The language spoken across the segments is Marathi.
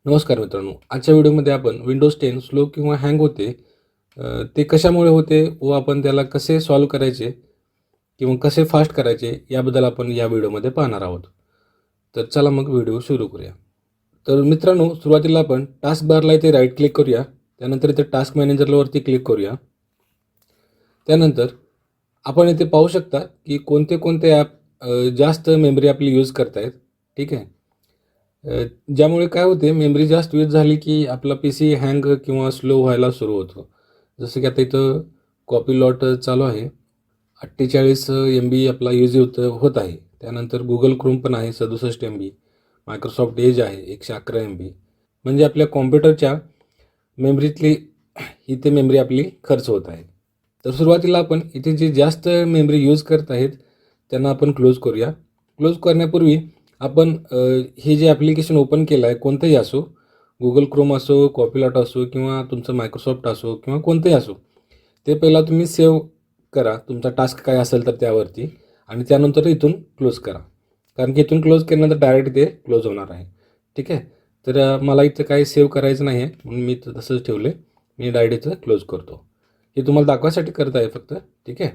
नमस्कार मित्रांनो, आजच्या व्हिडिओमध्ये आपण विंडोज 10 स्लो किंवा हँग होते ते कशामुळे होते व आपण त्याला कसे सॉल्व्ह करायचे किंवा कसे फास्ट करायचे याबद्दल आपण या व्हिडिओमध्ये पाहणार आहोत. तर चला मग व्हिडिओ सुरू करूया. तर मित्रांनो, सुरुवातीला आपण टास्क बारला इथे राईट क्लिक करूया. त्यानंतर इथे टास्क मॅनेजरवरती क्लिक करूया. त्यानंतर आपण इथे पाहू शकता की कोणते कोणते ॲप जास्त मेमरी आपली यूज करतायत. ठीक आहे. ज्यामुळे काय होते, मेमरी जास्त यूज झाली की आपला पी सी हँग किंवा स्लो व्हायला सुरू होतो. जसं की आता इथं कॉपी लॉट चालू आहे. 48 MB आपला यूज होत आहे. त्यानंतर गुगल क्रोम पण आहे 67 MB. मायक्रोसॉफ्ट एज आहे 111 MB. म्हणजे आपल्या कॉम्प्युटरच्या मेमरीतली इथे मेमरी आपली खर्च होत आहे. तर सुरुवातीला आपण इथे जे जास्त मेमरी यूज करत आहेत त्यांना आपण क्लोज करूया. क्लोज करण्यापूर्वी आपण हे जे ॲप्लिकेशन ओपन केलं आहे कोणतंही असो, गुगल क्रोम असो, कॉपीलॉट असो किंवा तुमचं मायक्रोसॉफ्ट असो किंवा कोणतंही असो, ते पहिला तुम्ही सेव्ह करा तुमचा टास्क काय असेल तर त्यावरती, आणि त्यानंतर इथून क्लोज करा. कारण की इथून क्लोज केल्यानंतर डायरेक्ट ते क्लोज होणार आहे. ठीक आहे. तर मला इथं काही सेव्ह करायचं नाही आहे म्हणून मी इथं तसंच ठेवलं आहे. मी डायरेक्ट इथं क्लोज करतो. हे तुम्हाला दाखवायसाठी करत आहे फक्त. ठीक आहे.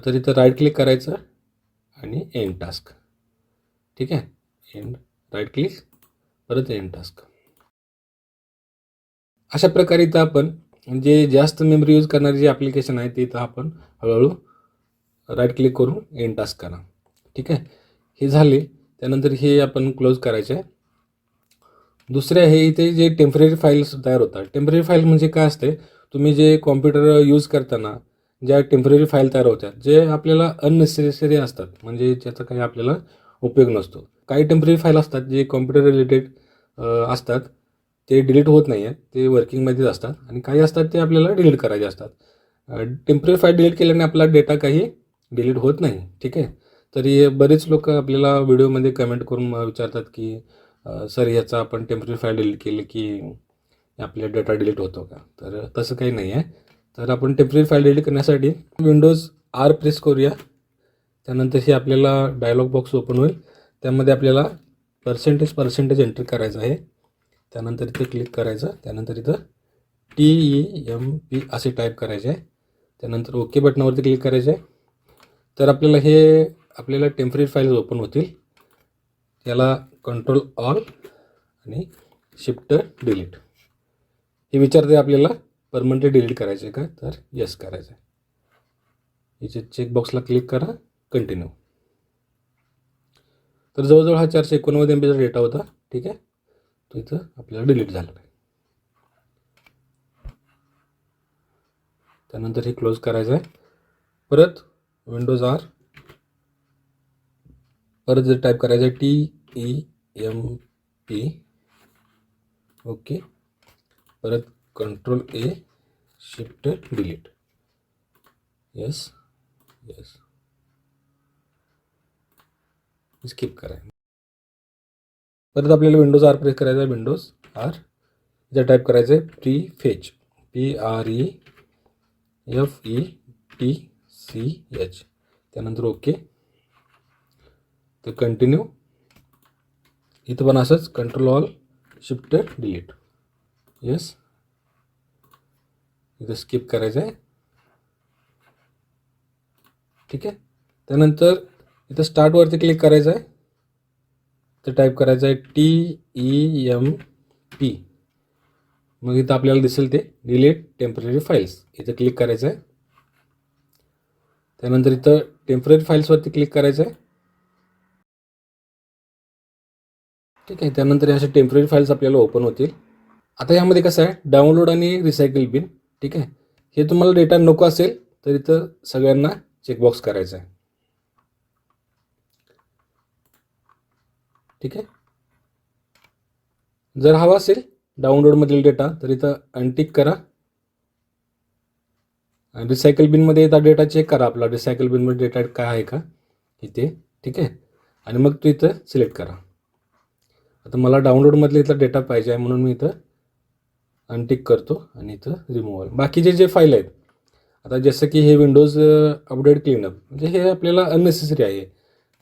तर इथं राईट क्लिक करायचं आणि एंड टास्क. ठीक आहे. एंड, राईट क्लिक, परत एंड टास्क. अशा प्रकारे इथं आपण जे जास्त मेमरी यूज करणारे जे ॲप्लिकेशन आहे ते इथं आपण हळूहळू राईट क्लिक करून एंड टास्क करा. ठीक आहे. हे झाले. त्यानंतर हे आपण क्लोज करायचे आहे. दुसरे आहे इथे जे टेम्पररी फाईल्स तयार होतात. टेम्पररी फाईल म्हणजे काय असते, तुम्ही जे कॉम्प्युटर यूज करताना ज्या टेम्पररी फाईल तयार होतात जे आपल्याला अननेसेसरी असतात, म्हणजे ज्याचा काही आपल्याला उपयोग नसतो. काही टेम्पररी फाईल असतात जे कॉम्प्युटर रिलेटेड असतात, ते डिलीट होत नाही आहेत, ते वर्किंगमध्येच असतात. आणि काही असतात ते आपल्याला डिलीट करायचे असतात. टेम्पररी फाईल डिलीट केल्याने आपला डेटा काही डिलीट होत नाही. ठीक आहे. तरी बरेच लोक आपल्याला व्हिडिओमध्ये कमेंट करून विचारतात की सर ह्याचा आपण टेम्पररी फाईल डिलीट केली की आपला डेटा डिलीट होतो का? तर तसं काही नाही आहे. तर आपण टेम्पररी फाईल डिलीट करण्यासाठी विंडोज R प्रेस करूया. त्यानंतर हे आपल्याला डायलॉग बॉक्स ओपन होईल. त्यामध्ये आपल्याला पर्सेंटेज एंटर करायचं आहे. त्यानंतर इथं क्लिक करायचं. त्यानंतर इथं TEMP असे टाईप करायचे आहे. त्यानंतर ओके बटनावरती क्लिक करायचे आहे. तर आपल्याला टेम्पररी फाईल्स ओपन होतील. याला कंट्रोल ऑल आणि शिफ्ट डिलीट हे विचारते आपल्याला परमनंटली डिलीट करायचे का, तर येस करायचं आहे. इथे चेकबॉक्सला क्लिक करा, कंटिन्यू. तर जवळजवळ हा 489 MBचा डेटा होता. ठीक आहे. तो इथं आपल्याला डिलीट झालेला आहे. त्यानंतर हे क्लोज करायचं आहे. परत विंडोज R, परत जर टाईप करायचं आहे TEMP. ओके. परत control A, shift delete, yes yes, skip करायचं. परत आपल्याला विंडोज R प्रेस करायचा आहे. विंडोज R इथं टाईप करायचं आहे प्रीफेच, PREFETCH. त्यानंतर ओके. तर कंटिन्यू. इथं पण असंच control all shift delete, yes. इथं स्किप करायचं आहे. ठीक आहे. त्यानंतर इथं स्टार्टवरती क्लिक करायचं आहे. तर टाईप करायचं आहे TEMP. मग इथं आपल्याला दिसेल ते डिलीट टेम्पररी फाईल्स. इथं क्लिक करायचं आहे. त्यानंतर इथं टेम्पररी फाईल्सवरती क्लिक करायचं आहे. ठीक आहे. त्यानंतर अशा टेम्पररी फाईल्स आपल्याला ओपन होतील. आता यामध्ये कसं आहे, डाउनलोड आणि रिसायकल बिन. ठीक आहे. हे तुम्हाला डेटा नको असेल तर इथं सगळ्यांना चेकबॉक्स करायचा आहे. ठीक आहे. जर हवा असेल डाउनलोडमधील डेटा तर इथं अनटिक करा. रिसायकल बिनमध्ये येता डेटा चेक करा, आपला रिसायकल बिनमध्ये डेटा काय आहे का इथे. ठीक आहे. आणि मग तो इथं सिलेक्ट करा. आता मला डाउनलोडमधले इथला डेटा पाहिजे आहे म्हणून मी इथं अनटिक करतो आणि इथं रिमूव्हल. बाकीचे जे फाईल आहेत, आता जसं की हे विंडोज अपडेट क्लीनअप, म्हणजे हे आपल्याला अननेसेसरी आहे.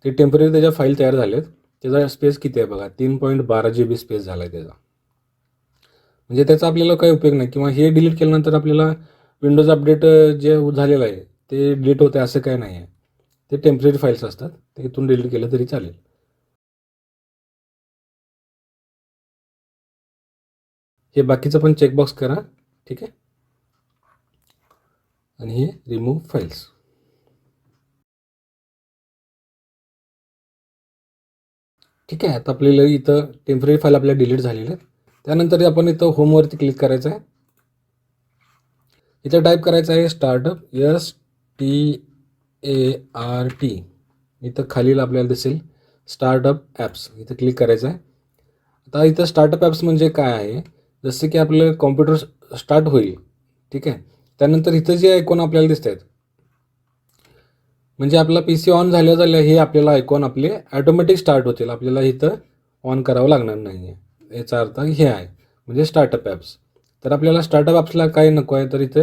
ते टेम्पररी त्याच्या फाईल तयार झाल्यात. त्याचा स्पेस किती आहे बघा, 3.12 GB स्पेस झाला आहे त्याचा. म्हणजे त्याचा आपल्याला काही उपयोग नाही, किंवा हे डिलीट केल्यानंतर आपल्याला विंडोज अपडेट जे झालेलं आहे ते डिलीट होते असं काही नाही आहे. ते टेम्पररी फाईल्स असतात, ते इथून डिलीट केलं तरी चालेल. हे बाकीचं पण चेकबॉक्स करा, ठीक आहे. आणि हे रिमूव्ह फाईल्स. ठीक आहे. आता आपल्याला इथं टेम्पररी फाईल आपल्या डिलीट झालेल्या आहेत. त्यानंतर आपण इथं होमवरती क्लिक करायचं आहे. इथं टाईप करायचं आहे स्टार्टअप, START. इथं खालील आपल्याला दिसेल स्टार्टअप ॲप्स, इथं क्लिक करायचं आहे. आता इथं स्टार्टअप ॲप्स म्हणजे काय आहे, जसं की आपलं कॉम्प्युटर स्टार्ट होईल, ठीक आहे. त्यानंतर इथं जे आयकॉन आपल्याला दिसत आहेत, म्हणजे आपला PC ऑन झाल्या हे आपल्याला आयकॉन आपले ॲटोमॅटिक स्टार्ट होतील, आपल्याला इथं ऑन करावं लागणार नाही आहे. याचा अर्थ हे आहे म्हणजे स्टार्टअप ॲप्स. तर आपल्याला स्टार्टअप ॲप्सला काय नको आहे, तर इथं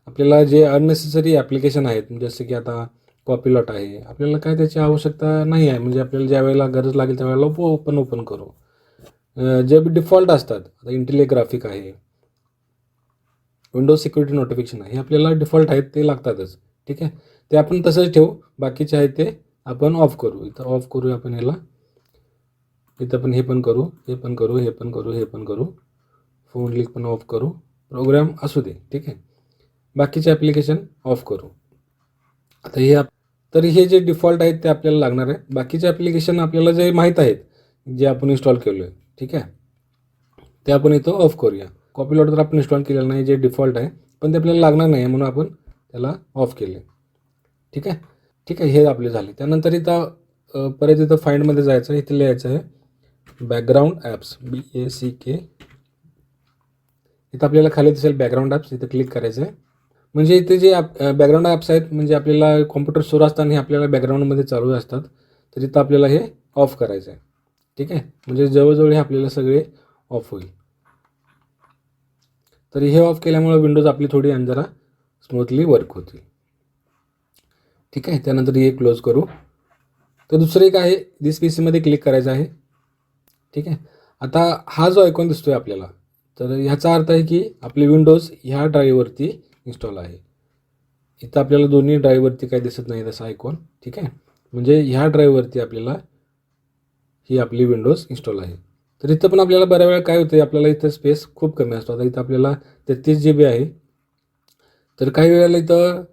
आपल्याला जे अननेसेसरी ॲप्लिकेशन आहेत, जसं की आता कॉपीलॉट आहे, आपल्याला काय त्याची आवश्यकता नाही आहे. म्हणजे आपल्याला ज्या वेळेला गरज लागेल त्यावेळेला ओपन करू. जे डिफॉल्ट असतात, आता इंटेलिग्राफिक आहे, विंडोज सिक्युरिटी नोटिफिकेशन आहे, हे आपल्याला डिफॉल्ट आहेत, ते लागतातच, ठीक आहे. ते आपण तसंच ठेवू, बाकीचे आहेत ते आपण ऑफ करू. इथं ऑफ करू आपण याला. इथं पण हे पण करू, हे पण करू, हे पण करू, हे पण करू. फोन लिंक पण ऑफ करू. प्रोग्राम असू दे, ठीक आहे. बाकीचे ॲप्लिकेशन ऑफ करू. आता तर हे जे डिफॉल्ट आहेत ते आपल्याला लागणार आहे. बाकीचे ॲप्लिकेशन आपल्याला जे माहीत आहेत, जे आपण इन्स्टॉल केलो आहे, ठीक आहे, ते आपण इथं ऑफ करूया. कॉपीलॉट तर आपण इन्स्टॉल केलेलं नाही, जे डिफॉल्ट आहे, पण ते आपल्याला लागणार नाही आहे म्हणून आपण त्याला ऑफ केले, ठीक आहे. ठीक आहे, हे आपले झाले. त्यानंतर इथं परत इथं फाइंडमध्ये जायचं आहे. इथे लिहायचं आहे बॅकग्राऊंड ॲप्स, BACK. इथं आपल्याला खाली दिसेल बॅकग्राऊंड ॲप्स, इथं क्लिक करायचं आहे. म्हणजे इथे जे बॅकग्राऊंड ॲप्स आहेत, म्हणजे आपल्याला कॉम्प्युटर सुरू असताना हे आपल्याला बॅकग्राऊंडमध्ये चालू असतात, तर इथं आपल्याला हे ऑफ करायचं आहे, ठीक आहे. म्हणजे जवळजवळ हे आपल्याला सगळे ऑफ होईल. तर हे ऑफ केल्यामुळे विंडोज आपली थोडी आणि जरा स्मूथली वर्क होतील, ठीक आहे. त्यानंतर हे क्लोज करू. तर दुसरं एक आहे, दिस PCमध्ये क्लिक करायचं आहे, ठीक आहे. आता हा जो आयकॉन दिसतोय आपल्याला, तर ह्याचा अर्थ आहे की आपली विंडोज ह्या ड्राईव्हवरती इन्स्टॉल आहे. इथं आपल्याला दोन्ही ड्राईव्हवरती काही दिसत नाही तसा आयकॉन, ठीक आहे. म्हणजे ह्या ड्राईव्हवरती आपल्याला ही आपली विंडोज इन्स्टॉल आहे. तर इथं पण आपल्याला बऱ्या वेळा काय होतं, आपल्याला इथं स्पेस खूप कमी असतो. आता इथं आपल्याला 33 GB आहे, तर काही वेळेला इथं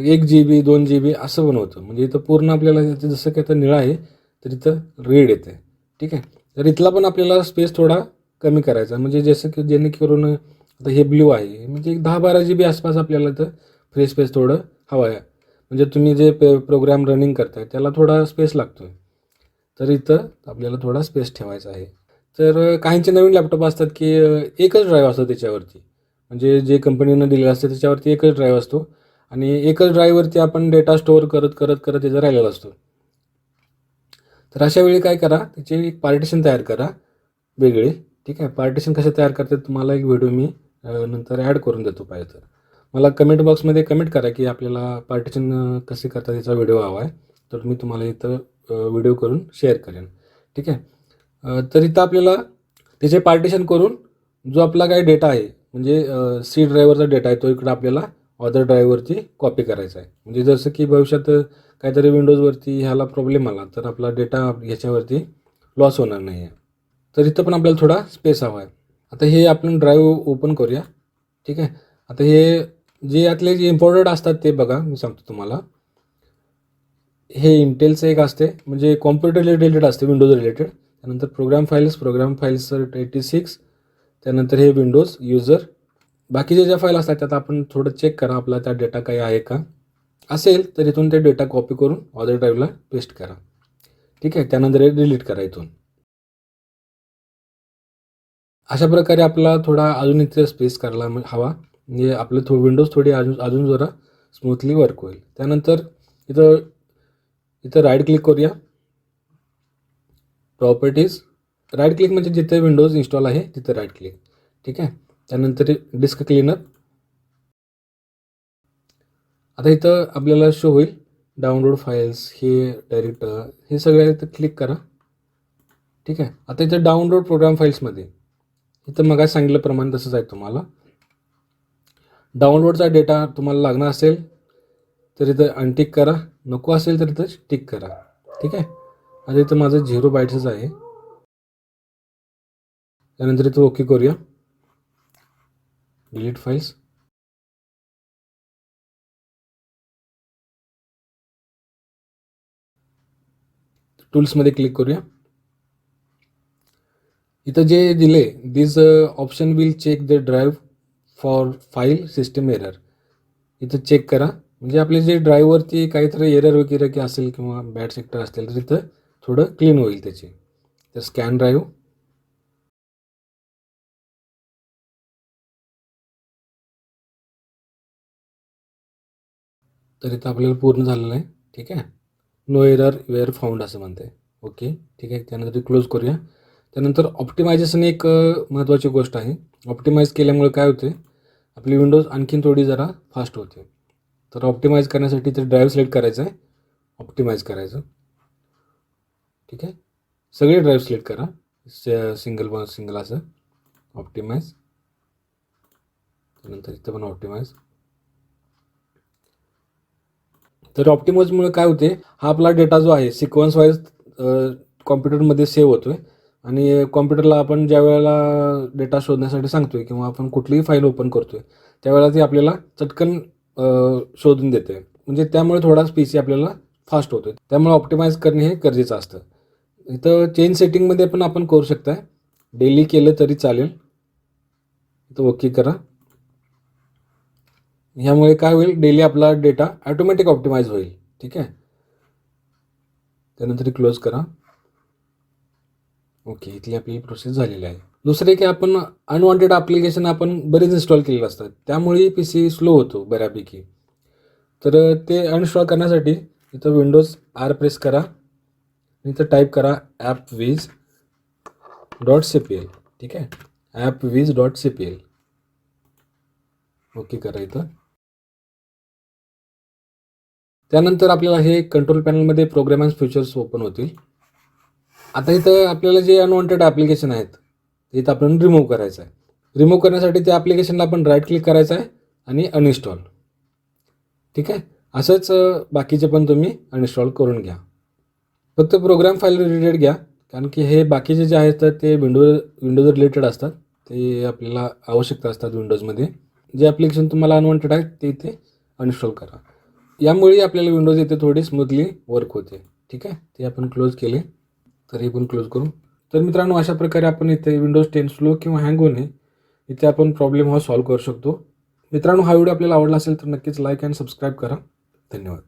1 GB 2 GB असं पण होतं. म्हणजे इथं पूर्ण आपल्याला जसं की आता निळा आहे, तर इथं रेड येतं आहे, ठीक आहे. तर इथला पण आपल्याला स्पेस थोडा कमी करायचा, म्हणजे जसं की जेणेकरून आता हे ब्ल्यू आहे, म्हणजे 10-12 GB आसपास आपल्याला इथं फ्री स्पेस थोडं हवं आहे. म्हणजे तुम्ही जे प्रोग्राम रनिंग करताय त्याला थोडा स्पेस लागतो आहे, तर इथं आपल्याला थोडा स्पेस ठेवायचा आहे. तर काहींचे नवीन लॅपटॉप असतात की एकच ड्राईव्ह असतो त्याच्यावरती, म्हणजे जे कंपनीनं दिलेलं असतं त्याच्यावरती एकच ड्राईव्ह असतो, आणि एकच ड्राईव्हवरती आपण डेटा स्टोअर करत करत करत त्याचा राहिलेला असतो. तर अशा वेळी काय करा, त्याचे एक पार्टिशन तयार करा वेगळे, ठीक आहे. पार्टिशन कसे तयार करतात तुम्हाला एक व्हिडिओ मी नंतर ॲड करून देतो पाहिजे तर. मला कमेंट बॉक्समध्ये कमेंट करा की आपल्याला पार्टिशन कसे करतात याचा व्हिडिओ हवा आहे, तर मी तुम्हाला इथं व्हिडिओ करून शेअर करेन, ठीक आहे. तर इथं आपल्याला त्याचे पार्टिशन करून जो आपला काही डेटा आहे, म्हणजे C ड्राईव्हरचा डेटा आहे, तो इकडं आपल्याला अदर ड्राईव्हवरती कॉपी करायचा आहे. म्हणजे जसं की भविष्यात काहीतरी विंडोजवरती ह्याला प्रॉब्लेम आला तर आपला डेटा ह्याच्यावरती लॉस होणार नाही आहे. तर इथं पण आपल्याला थोडा स्पेस हवा आहे. आता हे आपण ड्राईव्ह ओपन करूया, ठीक आहे. आता हे जे यातले जे इम्पॉर्टंट असतात ते बघा, मी सांगतो तुम्हाला. हे इंटेलचं एक असते, म्हणजे कॉम्प्युटर रिलेटेड असते, विंडोज रिलेटेड. त्यानंतर प्रोग्राम फाईल्स 86. त्यानंतर हे विंडोज युजर. बाकीचे ज्या फाईल असतात त्यात आपण थोडं चेक करा आपला त्या डेटा काही आहे का, असेल तर इथून ते डेटा कॉपी करून अदर ड्राईव्हला पेस्ट करा, ठीक आहे. त्यानंतर हे डिलीट करा इथून. अशा प्रकारे आपला थोडा अजून इथे स्पेस करायला हवा, म्हणजे आपलं विंडोज थोडी अजून अजून जरा स्मूथली वर्क होईल. त्यानंतर इथं इथं राईट क्लिक करूया, प्रॉपर्टीज. राईट क्लिक म्हणजे जिथे विंडोज इन्स्टॉल आहे तिथे राईट क्लिक, ठीक आहे. त्यानंतर डिस्क क्लीनर. आता इथं आपल्याला शो होईल डाउनलोड फाईल्स, हे डायरेक्ट हे सगळं इथं क्लिक करा, ठीक आहे. आता इथं डाउनलोड प्रोग्राम फाईल्समध्ये इथं मग सांगितल्याप्रमाणे तसंच आहे तुम्हाला. डाउनलोडचा डेटा तुम्हाला लागणार असेल तर इथं अनटिक करा, नको असेल तर इथं टिक करा. ठीक आहे. आता इथं माझं 0 बाईट्सच आहे. त्यानंतर इथं ओके करूया. Delete files. टूल्समध्ये क्लिक करूया. इथं जे दिले this option will check the drive for file system error. इथं चेक करा, म्हणजे आपले जे ड्राईव्हवरती काहीतरी एरर वगैरे की असेल किंवा बॅड सेक्टर असतील तर तिथं थोडं क्लीन होईल त्याची. तर स्कॅन ड्राईव्ह. तर इथं आपल्याला पूर्ण झालेलं आहे. ठीक आहे. नो एरर वेअर फाउंड असं म्हणते. ओके. ठीक आहे. त्यानंतर क्लोज करूया. त्यानंतर ऑप्टिमायझेशन एक महत्त्वाची गोष्ट आहे. ऑप्टिमाइज केल्यामुळे काय होते, आपली विंडोज आणखीन थोडी जरा फास्ट होते. तर ऑप्टिमाइज करण्यासाठी ते ड्राईव्ह सिलेक्ट करायचं आहे, ऑप्टिमाइज करायचं. ठीक आहे. सगळे ड्राईव्ह सिलेक्ट करा, सिंगल असं ऑप्टिमाइज. त्यानंतर इथं पण ऑप्टिमाइज. तर ऑप्टिमाइजमुळे काय होते, हा आपला डेटा जो आहे सिक्वन्स वाईज कॉम्प्युटरमध्ये सेव्ह होतो आहे. आणि कॉम्प्युटरला आपण ज्या वेळेला डेटा शोधण्यासाठी सांगतो आहे किंवा आपण कुठलीही फाईल ओपन करतो आहे त्यावेळेला ती आपल्याला चटकन शोधून देते. म्हणजे त्यामुळे थोडाच पी सी आपल्याला फास्ट होतो. त्यामुळे ऑप्टिमाइज करणे हे गरजेचं असतं. इथं चेंज सेटिंगमध्ये पण आपण करू शकता. डेली केलं तरी चालेल. इथं ओके करा. ह्यामुळे काय होईल, डेली आपला डेटा ॲटोमॅटिक ऑप्टिमाइज होईल. ठीक आहे. त्यानंतर क्लोज करा. ओके. इथली आपली प्रोसेस झालेली आहे. दुसरे की आपण अनवॉन्टेड ॲप्लिकेशन आपण बरेच इन्स्टॉल केलेले असतात, त्यामुळे पी सी स्लो होतो बऱ्यापैकी. तर ते अनइन्स्टॉल करण्यासाठी इथं विंडोज आर प्रेस करा. इथं टाईप करा appwiz.cpl. ठीक आहे. appwiz.cpl. ओके करा इथं. त्यानंतर आपल्याला हे कंट्रोल पॅनलमध्ये प्रोग्राम अँड फीचर्स ओपन होतील. आता इथं आपल्याला जे अनवॉन्टेड ॲप्लिकेशन आहेत इथं आपण रिमूव्ह करायचं आहे. रिमूव्ह करण्यासाठी त्या ॲप्लिकेशनला आपण राईट क्लिक करायचं आहे आणि अनइन्स्टॉल. ठीक आहे. असंच बाकीचे पण तुम्ही अनइन्स्टॉल करून घ्या. फक्त प्रोग्राम फाईल रिलेटेड घ्या, कारण की हे बाकीचे जे आहेत तर ते विंडोज रिलेटेड असतात. ते आपल्याला आवश्यकता असतात विंडोजमध्ये. जे ॲप्लिकेशन तुम्हाला अनवॉन्टेड आहेत ते इथे अनइन्स्टॉल करा. यामुळे आपल्याला विंडोज इथे थोडी स्मूथली वर्क होते. ठीक आहे. ते आपण क्लोज केले, तर हे पण क्लोज करू. तर मित्रांनो, अशा प्रकारे आपण इथे विंडोज 10 स्लो किंवा हँग होणे इथे आपण प्रॉब्लेम हा सॉल्व्ह करू शकतो. मित्रांनो, हा व्हिडिओ आपल्याला आवडला असेल तर नक्कीच लाईक अँड सबस्क्राईब करा. धन्यवाद.